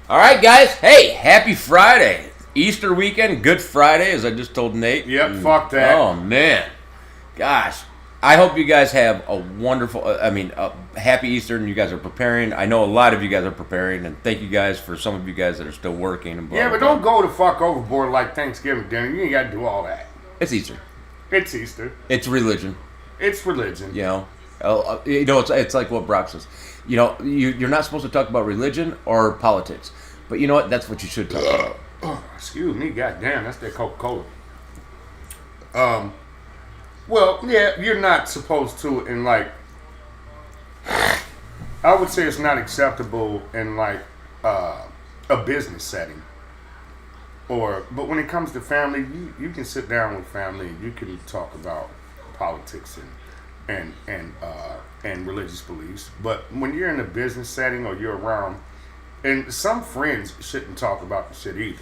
All right, guys. Hey, happy Friday. Easter weekend, Good Friday, as I just told Nate. Yep, fuck that. Oh, man. Gosh. I hope you guys have a wonderful, happy Easter and you guys are preparing. I know a lot of you guys are preparing, and thank you guys for some of you guys that are still working. And blah, Yeah, blah, but blah. don't go the fuck overboard like Thanksgiving dinner. You ain't got to do all that. It's Easter. It's Easter. It's religion. It's religion. You know, it's like what Brock says. You know, you're not supposed to talk about religion or politics. But you know what? That's what you should talk about. Excuse me, goddamn, that's that Coca-Cola. Well, yeah, you're not supposed to, and like, I would say it's not acceptable in like a business setting. But when it comes to family, you can sit down with family and you can talk about politics and religious beliefs. But when you're in a business setting or you're around, and some friends shouldn't talk about the shit either.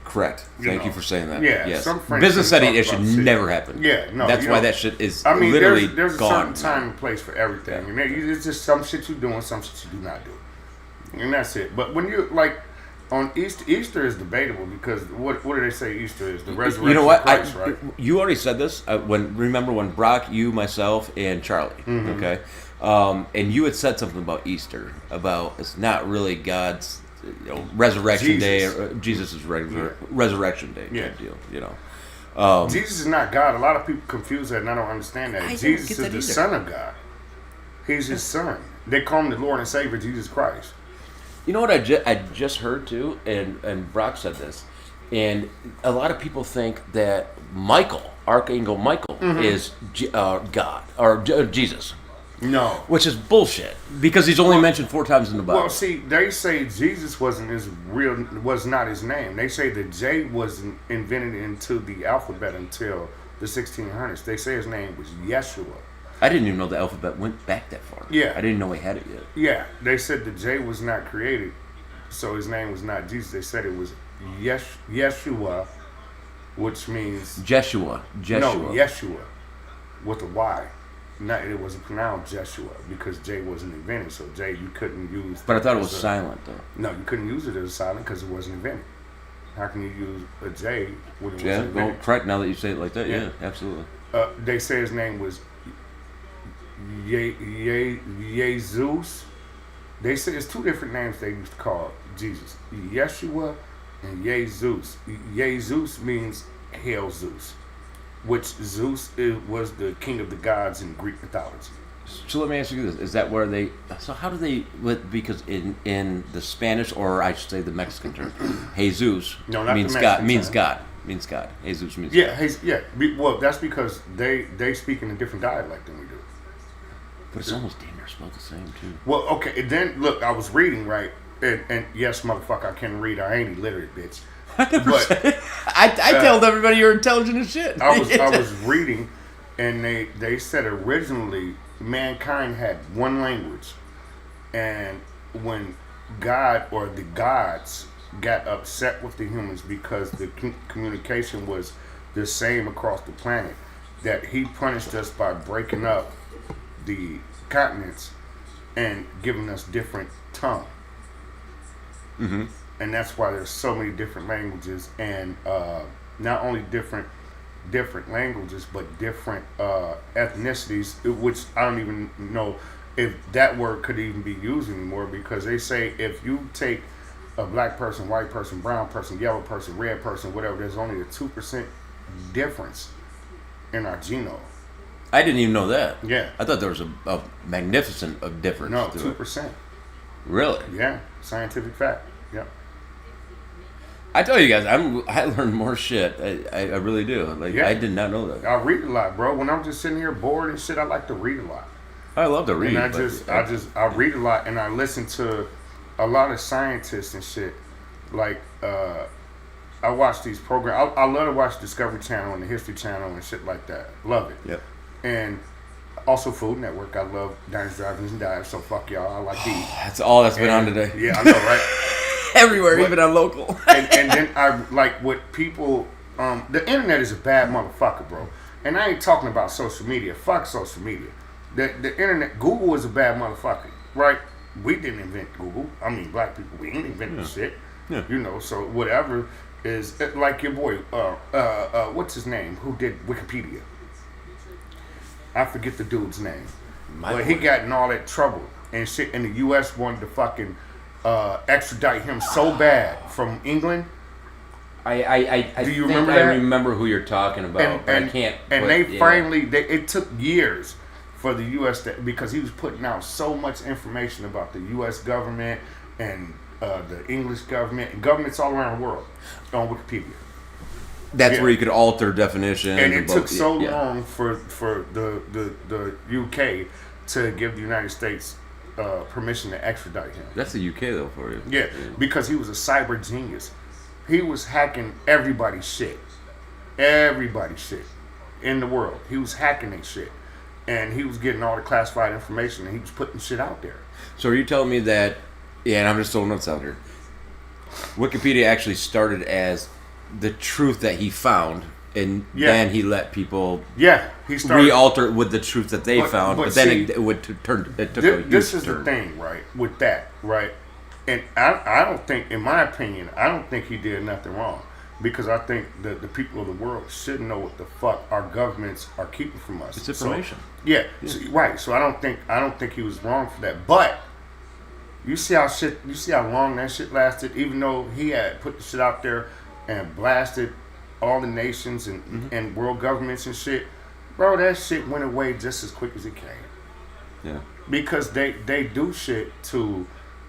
Correct. Thank you for saying that. Yeah, yes. some friends Business setting, it talk should about never happen. Yeah, no. That's why that shit is literally there's gone. a certain time and place for everything. And it's just some shit you do and some shit you do not do. And that's it. But when you, like, on Easter is debatable because what do they say Easter is? The resurrection You know what? of Christ, right? You already said this. Remember when Brock, you, myself, and Charlie, okay? And you had said something about Easter, about it's not really God's resurrection day, or Jesus' resurrection day type deal, you know. Jesus is not God. A lot of people confuse that, and I don't understand that. Jesus is the Son of God. He's His Son. They call Him the Lord and Savior, Jesus Christ. You know what I just heard too, and Brock said this, and a lot of people think that Archangel Michael, is God or Jesus. No. Which is bullshit, because he's only mentioned 4 times in the Bible. Well, see, they say Jesus was not his name. They say that J wasn't invented into the alphabet until the 1600s. They say his name was Yeshua. I didn't even know the alphabet went back that far. Yeah. I didn't know he had it yet. Yeah, they said that J was not created, so his name was not Jesus. They said it was Yeshua, which means... Jeshua. No, Yeshua, with a Y. It wasn't pronounced Jeshua because J wasn't invented, so J you couldn't use. But I thought it was silent though. No, you couldn't use it as silent because it wasn't invented. How can you use a J when it wasn't invented? Well, correct. Now that you say it like that, yeah absolutely. They say his name was Jesus. They say it's 2 different names they used to call Jesus: Yeshua and Jesus. Jesus means Hail Zeus, which Zeus was the king of the gods in Greek mythology. So let me ask you this: is that where they? So how do they? Because in the Spanish, or I should say the Mexican term, Jesus means God. Means God. Means God. Jesus means God. Well, that's because they speak in a different dialect than we do. But it's almost damn near spelled the same too. Well, okay. And then look, I was reading right, and yes, motherfucker, I can read. I ain't illiterate, bitch. But I told everybody you're intelligent as shit. I was reading, and they said originally mankind had one language, and when God or the gods got upset with the humans because the communication was the same across the planet, that He punished us by breaking up the continents and giving us different tongue. Mm-hmm. And that's why there's so many different languages, and not only different languages, but different ethnicities, which I don't even know if that word could even be used anymore, because they say if you take a black person, white person, brown person, yellow person, red person, whatever, there's only a 2% difference in our genome. I didn't even know that. Yeah. I thought there was a magnificent difference. No, 2%. Really? Yeah, scientific fact. Yep. I tell you guys, I learned more shit. I really do. I did not know that. I read a lot, bro. When I'm just sitting here bored and shit, I like to read a lot. I love to read. And I read a lot, and I listen to a lot of scientists and shit. Like I watch these programs. I love to watch Discovery Channel and the History Channel and shit like that. Love it. Yep. And also Food Network. I love Diners, Drive-Ins, and Dives. So fuck y'all. I like these. That's all that's been on today. Yeah, I know, right? Everywhere, even on local. and then I like what people. The internet is a bad motherfucker, bro. And I ain't talking about social media. Fuck social media. The internet. Google is a bad motherfucker, right? we didn't invent Google. I mean, black people, we ain't invented shit. Yeah. You know, so whatever is like your boy. What's his name? Who did Wikipedia? I forget the dude's name. But he got in all that trouble and shit, and the U.S. wanted to fucking extradite him so bad from England. I Do you think remember I that? remember who you're talking about, but I can't. And put- finally, it took years for the U.S. because he was putting out so much information about the U.S. government and the English government and governments all around the world on Wikipedia. That's where you could alter definition. And it took so long for the UK to give the United States permission to extradite him. That's the UK though for you. Yeah, because he was a cyber genius. He was hacking everybody's shit in the world. He was hacking their shit, and he was getting all the classified information, and he was putting shit out there. So are you telling me that? Yeah, and I'm just throwing notes out here. Wikipedia actually started as the truth that he found, and then he let people he started re-alter it with the truth that they found, but then see, it would turn. It took a this is turn. the thing, right? With that, right? And I don't think, in my opinion, I don't think he did nothing wrong, because I think that the people of the world should know what the fuck our governments are keeping from us. It's information. So, so, right. So I don't think he was wrong for that. But you see how long that shit lasted, even though he had put the shit out there and blasted all the nations and world governments and shit. Bro, that shit went away just as quick as it came. Yeah. Because they do shit to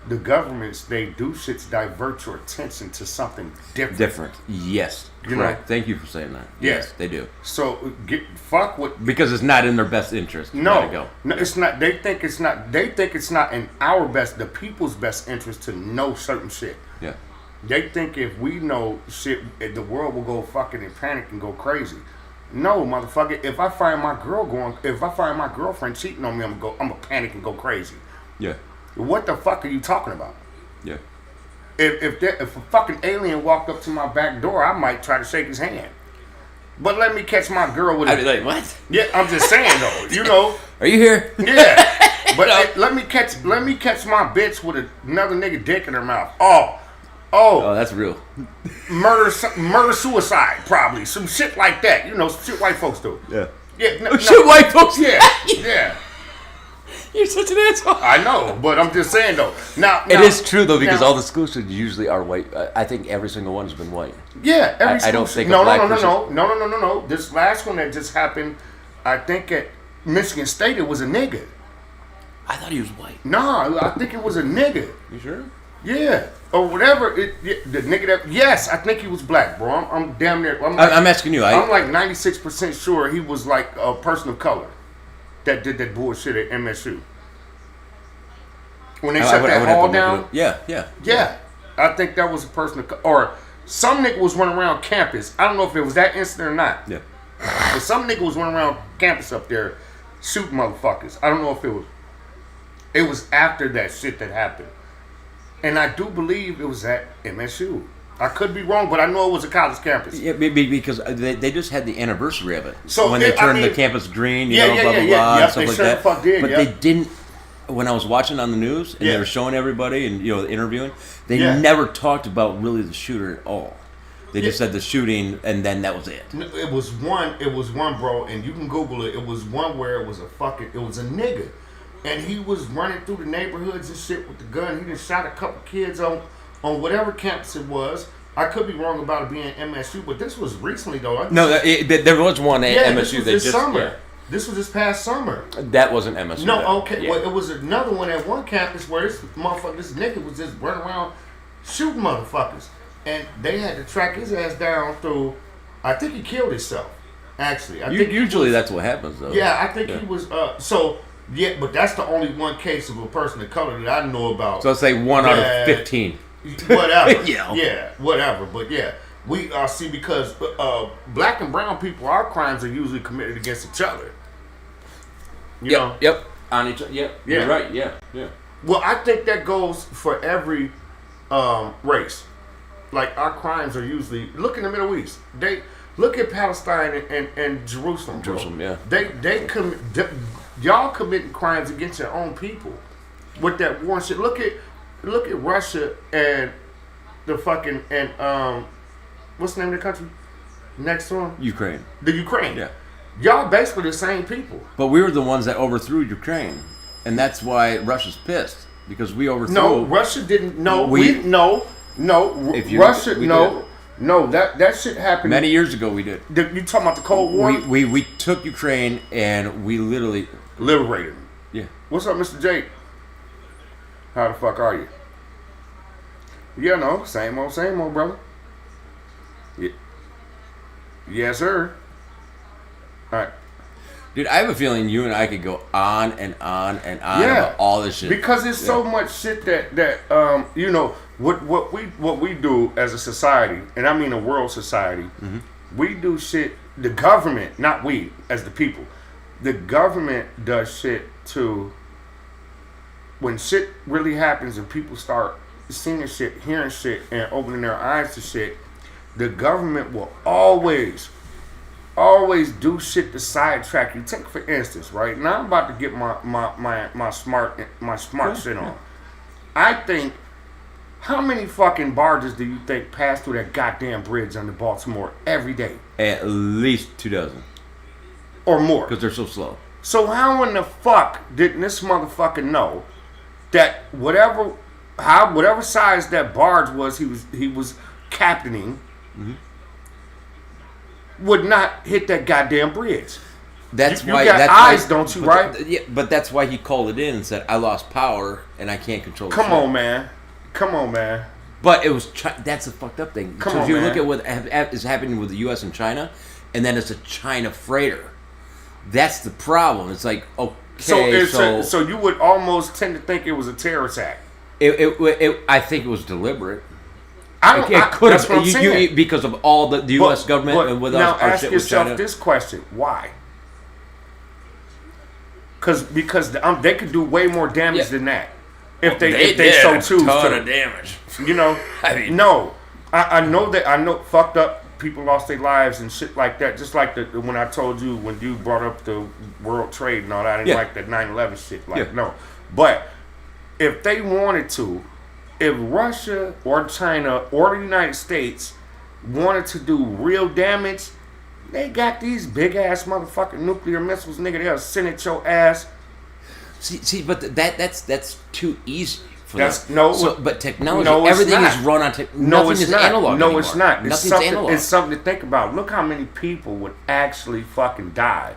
the governments, they do shit to divert your attention to something different. Yes. You Correct. know? Thank you for saying that. Yeah. Yes, they do. So fuck what. Because it's not in their best interest. No, it's not. They think it's not. They think it's not in our best, the people's best interest to know certain shit. Yeah. They think if we know shit, the world will go fucking and panic and go crazy. No, motherfucker. If I find my girlfriend cheating on me, I'm gonna panic and go crazy. Yeah. What the fuck are you talking about? Yeah. If a fucking alien walked up to my back door, I might try to shake his hand. But let me catch my girl with I'd be like, what? Yeah, I'm just saying though. You know. Are you here? Yeah. But let me catch my bitch with another nigga dick in her mouth. Oh, that's real. Murder, suicide, probably some shit like that. You know, some shit white folks do. Yeah. Yeah. Shit, white folks. Yeah. Yeah. You're such an asshole. I know, but I'm just saying though. Now it is true though, because all the school shootings usually are white. I think every single one has been white. Yeah, every school. I don't think no. This last one that just happened, I think at Michigan State, it was a nigga. I thought he was white. No, I think it was a nigga. You sure? Yeah, or whatever. The nigga that. Yes, I think he was black, bro. I'm damn near. I'm asking you. I'm like 96% sure he was like a person of color that did that bullshit at MSU. When they shut that hall down? Yeah. I think that was a person of color. Or some nigga was running around campus. I don't know if it was that incident or not. Yeah. But some nigga was running around campus up there shooting motherfuckers. I don't know if it was after that shit that happened. And I do believe it was at MSU. I could be wrong, but I know it was a college campus. Yeah, because they just had the anniversary of it. So when they turned the campus green, blah, blah, blah, yep, and stuff like that. Fuck did, but they didn't. When I was watching on the news and they were showing everybody and interviewing, they never talked about really the shooter at all. They just said the shooting, and then that was it. It was one, bro, and you can Google it. It was one where it was a nigga, and he was running through the neighborhoods and shit with the gun. He just shot a couple kids on whatever campus it was. I could be wrong about it being MSU, but this was recently though. There was one at MSU this summer. Yeah. This was this past summer. That wasn't MSU. No, okay. Yeah. Well, it was another one at one campus where this nigga was just running around shooting motherfuckers. And they had to track his ass down through, I think he killed himself, actually. Usually that's what happens, though. Yeah, I think he was, but that's the only one case of a person of color that I know about. So let's say 1 out of 15. Whatever. Yeah, whatever. But yeah, we see because black and brown people, our crimes are usually committed against each other. You know? Yep. On each other. Yep. Yeah. You're right. Yeah. Well, I think that goes for every race. Like our crimes are usually look in the Middle East. They look at Palestine and Jerusalem. Bro. Jerusalem, yeah. Y'all committing crimes against your own people. with that war and shit. Look at Russia and the fucking what's the name of the country next to them? Ukraine. The Ukraine. Yeah. Y'all basically the same people. But we were the ones that overthrew Ukraine, and that's why Russia's pissed because we overthrew. No, Russia didn't. No, If you- Russia. we No, that shit happened many years ago. We did. You talking about the Cold War? We took Ukraine and we literally Liberated them. yeah. What's up, Mr. Jake? How the fuck are you? Yeah, no, same old, brother. Yeah. Yes, sir. All right. Dude, I have a feeling you and I could go on and on and on about all this shit. Because there's so much shit that you know what we do as a society, and I mean a world society. Mm-hmm. We do shit. The government, not we as the people. The government does shit to. When shit really happens and people start seeing shit, hearing shit, and opening their eyes to shit, the government will always do shit to sidetrack you. Take for instance, right now I'm about to get my smart shit on. I think, how many fucking barges do you think pass through that goddamn bridge under Baltimore every day? At least 24 or more, because they're so slow. So how in the fuck didn't this motherfucker know that whatever size that barge was he was captaining would not hit that goddamn bridge? That's you why. got that's eyes, why, don't you? But Right? Yeah, but that's why he called it in and said, "I lost power and I can't control." Come on, man. But it was that's a fucked up thing. Come so on, if you man. look at what is happening with the U.S. and China, and then it's a China freighter. That's the problem. It's like, okay, so you would almost tend to think it was a terrorist act. I think it was deliberate. It could that's have what I'm saying. because of all the U.S. government and with now our ask shit with yourself China. this question: why? Because they could do way more damage than that if they so choose ton to. of damage. You know, I mean, no, I know fucked up people lost their lives and shit like that. Just like when I told you when you brought up the World Trade and all that, I didn't like that 9/11 shit. No, but if they wanted to, if Russia or China or the United States wanted to do real damage, they got these big ass motherfucking nuclear missiles, nigga. They'll send it your ass. See, but that's too easy. But technology, everything is run on technology. Nothing is analog No, anymore. it's not. Nothing's analog. It's something to think about. Look how many people would actually fucking die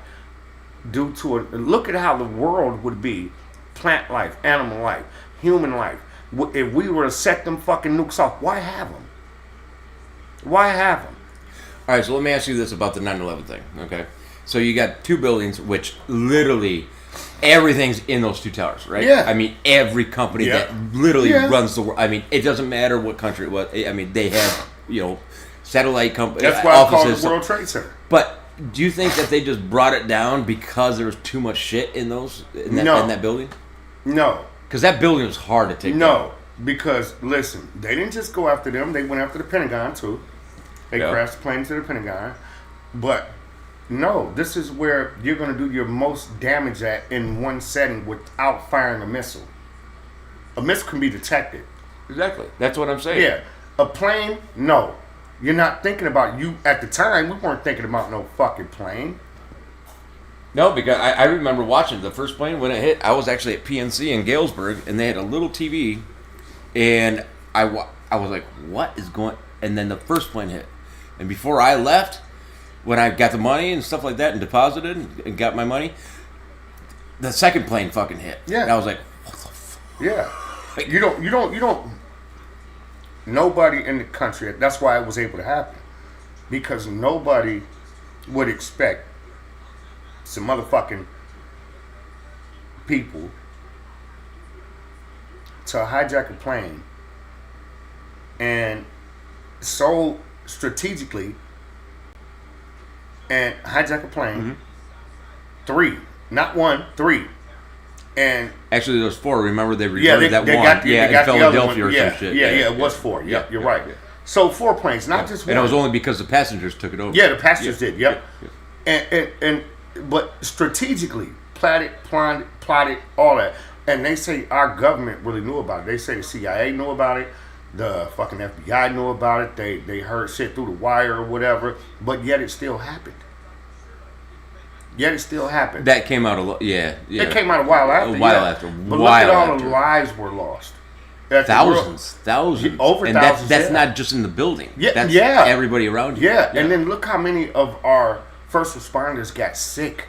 due to it. Look at how the world would be. Plant life, animal life, human life. If we were to set them fucking nukes off, why have them? Why have them? All right, so let me ask you this about the 9/11 thing, okay? So you got two buildings which literally everything's in those two towers, right? Yeah. I mean, every company that literally runs the world. I mean, it doesn't matter what country it was. I mean, they have, satellite companies. That's why I call it the World Trade Center. But do you think that they just brought it down because there was too much shit in that building? No. Because that building was hard to take down. No, because, listen, they didn't just go after them. They went after the Pentagon, too. They crashed the plane to the Pentagon. But, no, this is where you're going to do your most damage at in one setting without firing a missile. A missile can be detected. Exactly. That's what I'm saying. Yeah. A plane, no. You're not thinking about you. At the time, we weren't thinking about no fucking plane. No, because I remember watching the first plane when it hit. I was actually at PNC in Galesburg, and they had a little TV, and I was like, what is going... And then the first plane hit. And before I left, when I got the money and stuff like that and deposited and got my money, the second plane fucking hit. Yeah. And I was like, what the fuck? Yeah. You don't... Nobody in the country... That's why it was able to happen. Because nobody would expect some motherfucking people to hijack a plane and so strategically and hijack a plane 3, not 1, 3, and actually there was 4. Remember they reverted that they one got in Philadelphia or some shit. Yeah, it was 4. Yep, you're right. So 4 planes, not just one. And it was only because the passengers took it over. Yeah, the passengers did. Yep. And but strategically plotted all that. And they say our government really knew about it. They say the CIA knew about it. The fucking FBI knew about it. They heard shit through the wire or whatever. But yet it still happened. That came out a lot. Yeah. It came out a while after. But look at all the lives were lost. Thousands. Over and thousands. That's not just in the building. That's yeah. everybody around you. Yeah. And then look how many of our first responders got sick.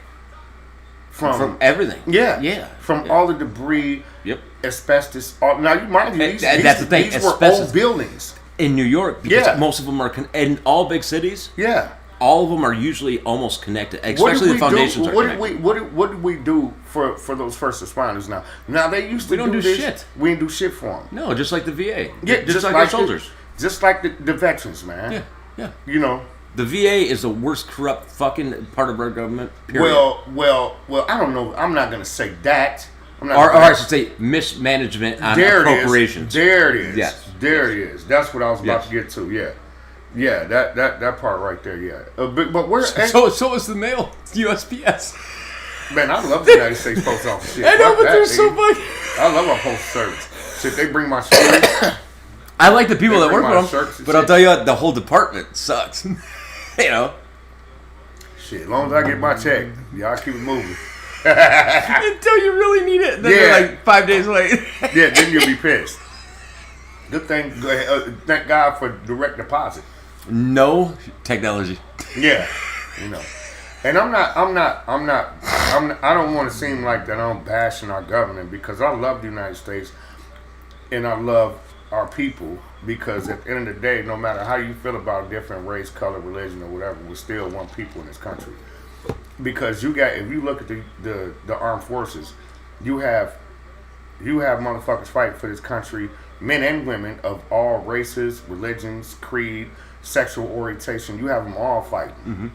From everything. Yeah. From all the debris. Yep. Asbestos. Now, you mind you, that's the thing. These were old buildings. In New York, because most of them are in all big cities. Yeah. All of them are usually almost connected, especially the foundations are connected. What did we do for those first responders now? Now, they used to we don't do this. Shit. We didn't do shit for them. No, just like the VA. Yeah, just like our soldiers. Just like the veterans, man. Yeah. You know. The VA is the worst corrupt fucking part of our government, period. Well, I don't know. I'm not going to say that. Or I should say mismanagement on appropriations. There it is. Yes. There it is. That's what I was about to get to. Yeah, that part right there. Yeah, but where? So is the mail. USPS. Man, I love the United States Post Office. Shit. I know, but they're so funny. I love our postal service. Shit, they bring my shirts. I like the people that work with them, but I'll tell you what, the whole department sucks. You know. Shit, as long as I get my check, y'all keep it moving. Until you really need it, then you're like 5 days late. Yeah, then you'll be pissed. Good thing. Thank God for direct deposit. No technology. Yeah, you know. And I don't want to seem like that I'm bashing our government, because I love the United States and I love our people, because at the end of the day, no matter how you feel about different race, color, religion, or whatever, we're still one people in this country. Because if you look at the armed forces, you have motherfuckers fighting for this country, men and women of all races, religions, creed, sexual orientation. You have them all fighting.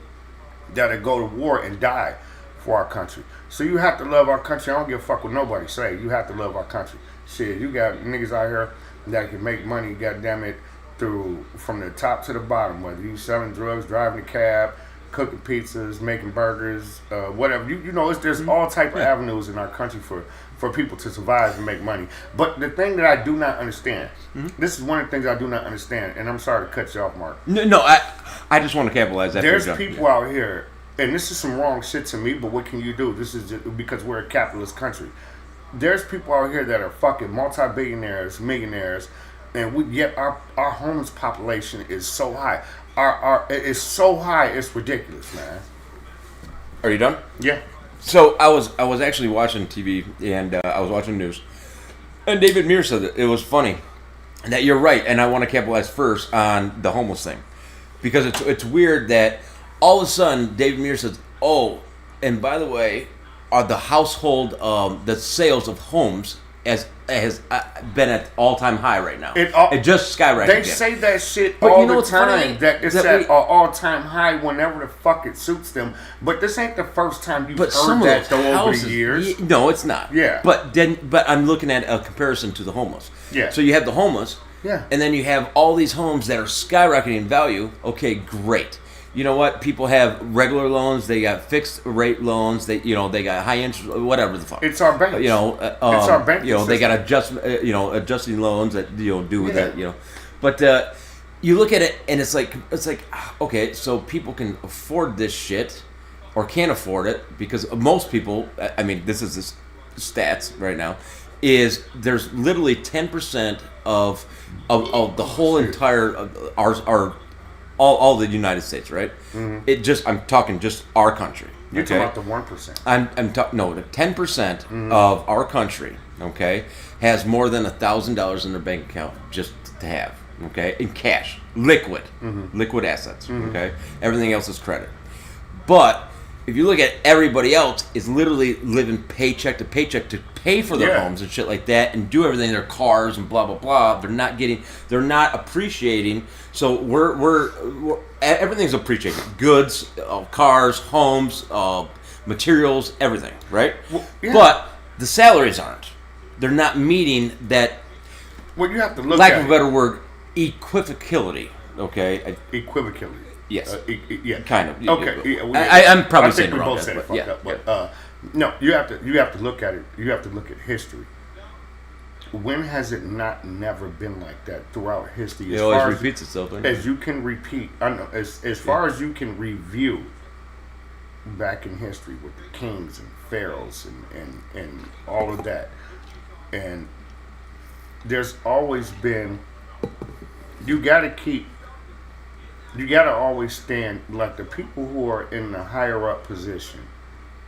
That'll go to war and die for our country. So you have to love our country. I don't give a fuck what nobody say. You have to love our country. Shit, you got niggas out here that can make money, goddamn it, from the top to the bottom. Whether you selling drugs, driving a cab, cooking pizzas, making burgers, whatever. You know, there's all type of avenues in our country for people to survive and make money. But the thing that I do not understand, this is one of the things I do not understand, and I'm sorry to cut you off, Mark. No, I just want to capitalize that. There's people out here, and this is some wrong shit to me, but what can you do? This is just because we're a capitalist country. There's people out here that are fucking multi-billionaires, millionaires, and yet our homeless population is so high. It's so high, it's ridiculous, man. Are you done? Yeah. So I was actually watching TV, and I was watching news, and David Muir said that it was funny that you're right, and I want to capitalize first on the homeless thing, because it's weird that all of a sudden David Muir says, oh, and by the way, the household the sales of homes has been at all-time high right now. It just skyrocketed. They say that shit all the time. That it's at an all-time high whenever the fuck it suits them. But this ain't the first time you've heard that though over the years. No, it's not. Yeah. But I'm looking at a comparison to the homeless. Yeah. So you have the homeless. Yeah. And then you have all these homes that are skyrocketing in value. Okay, great. You know what? People have regular loans. They got fixed rate loans. They got high interest, whatever the fuck. It's our banks. It's our banking system. They got adjusting loans that do with that. But you look at it and it's like okay, so people can afford this shit or can't afford it, because most people. I mean, this is the stats right now. Is there's literally 10% of the whole entire our all the United States, right? Mm-hmm. I'm talking just our country. You're talking about the 1%. I'm talking the 10% of our country, okay, has more than $1,000 in their bank account just to have, okay, in cash, liquid assets, okay. Everything else is credit. But if you look at everybody else, is literally living paycheck to paycheck to pay for their homes and shit like that, and do everything, their cars and blah blah blah. They're not appreciating. So we're everything's appreciated. Goods, cars, homes, materials, everything, right? Well, yeah. But the salaries aren't. They're not meeting that. Well, you have to look. Lack of a better word, equivocality. Okay. Equivocality. Yes. Yeah. Kind of. Okay. I'm probably saying it wrong. But No, you have to look at it. You have to look at history. When has it not never been like that throughout history? It always repeats itself. As you can repeat, I know, as far as you can review back in history with the kings and pharaohs and all of that, and there's always been. You gotta always stand like the people who are in the higher up position,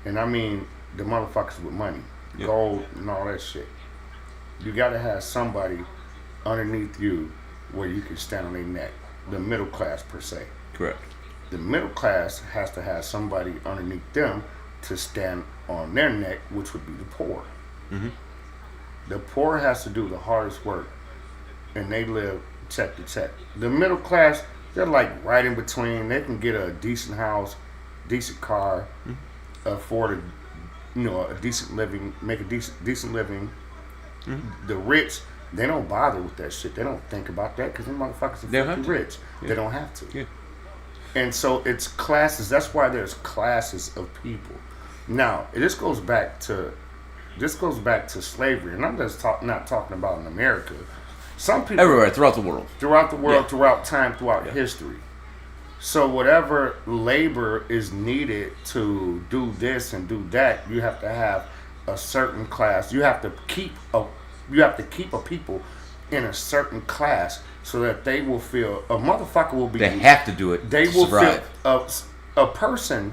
and I mean the motherfuckers with money, gold, and all that shit. You gotta have somebody underneath you where you can stand on their neck. The middle class, per se. Correct. The middle class has to have somebody underneath them to stand on their neck, which would be the poor. Mm-hmm. The poor has to do the hardest work, and they live check to check. The middle class, they're like right in between. They can get a decent house, decent car, afford a decent living, make a decent living. Mm-hmm. The rich, they don't bother with that shit. They don't think about that because them motherfuckers are fucking rich. Yeah. They don't have to. Yeah. And so it's classes. That's why there's classes of people. Now, this goes back to slavery, and I'm just not talking about in America. Some people everywhere throughout the world, throughout time, throughout history. So whatever labor is needed to do this and do that, you have to have a certain class. You have to keep a people in a certain class so that they will feel a motherfucker will be. They have to do it. They will feel a person,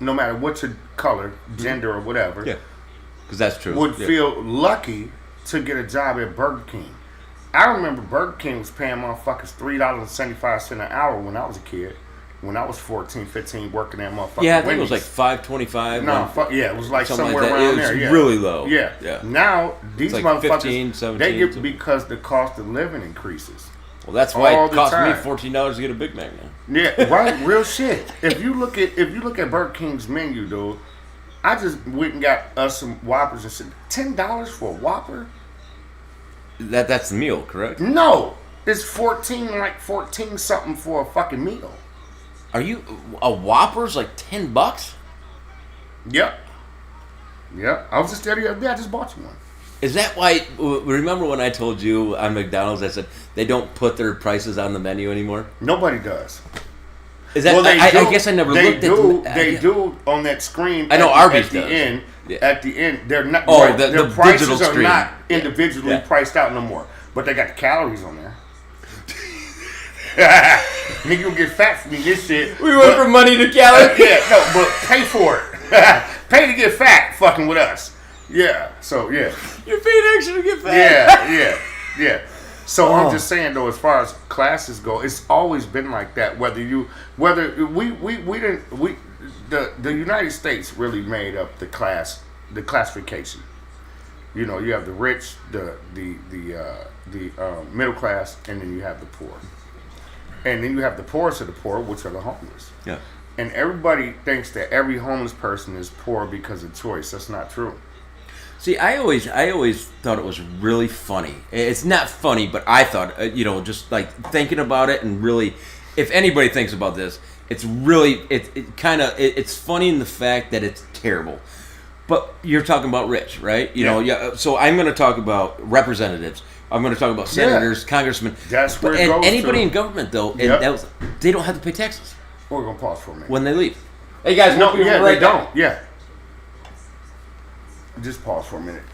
no matter what your color, gender, or whatever. Yeah, because that's true. Would feel lucky to get a job at Burger King. I remember Burger King was paying motherfuckers $3.75 an hour when I was a kid. When I was 14, 15, working that motherfucker. Yeah, I think it was like $5.25. No, it was like somewhere like around there. It was there. Really low. Yeah. Now these like motherfuckers 15, 17, they get because the cost of living increases. Well, that's why it cost me $14 to get a Big Mac now. Yeah, right. Real shit. If you look at Burger King's menu, dude, I just went and got us some Whoppers and said $10 for a Whopper. That's the meal, correct? No, it's 14 something for a fucking meal. Are you a Whopper's like $10? Yep. I was just there the other day. I just bought you one. Is that why? Remember when I told you on McDonald's? I said they don't put their prices on the menu anymore. Nobody does. Is that? Well, I guess I never looked at. They do on that screen. I know Arby's at the does. end. Yeah. At the end, they're not. Oh, their the prices are screen. not individually priced out no more. But they got the calories on there. Nigga, you'll get fat from this shit. We went from money to calories. But pay for it. Pay to get fat, fucking with us. Yeah. So yeah. You're paying extra to get fat. Yeah. So I'm just saying though, as far as classes go, it's always been like that. The United States really made up the classification. You know, you have the rich, the middle class, and then you have the poor. And then you have the poorest of the poor, which are the homeless. Yeah. And everybody thinks that every homeless person is poor because of choice. That's not true. See, I always thought it was really funny. It's not funny, but I thought, just like thinking about it and really, if anybody thinks about this, it's really, it's funny in the fact that it's terrible. But you're talking about rich, right? You know, so I'm going to talk about representatives. I'm going to talk about senators, congressmen. That's where it and goes anybody to. in government, though, they don't have to pay taxes. We're going to pause for a minute. When they leave. Hey, guys, they don't. Yeah. Just pause for a minute.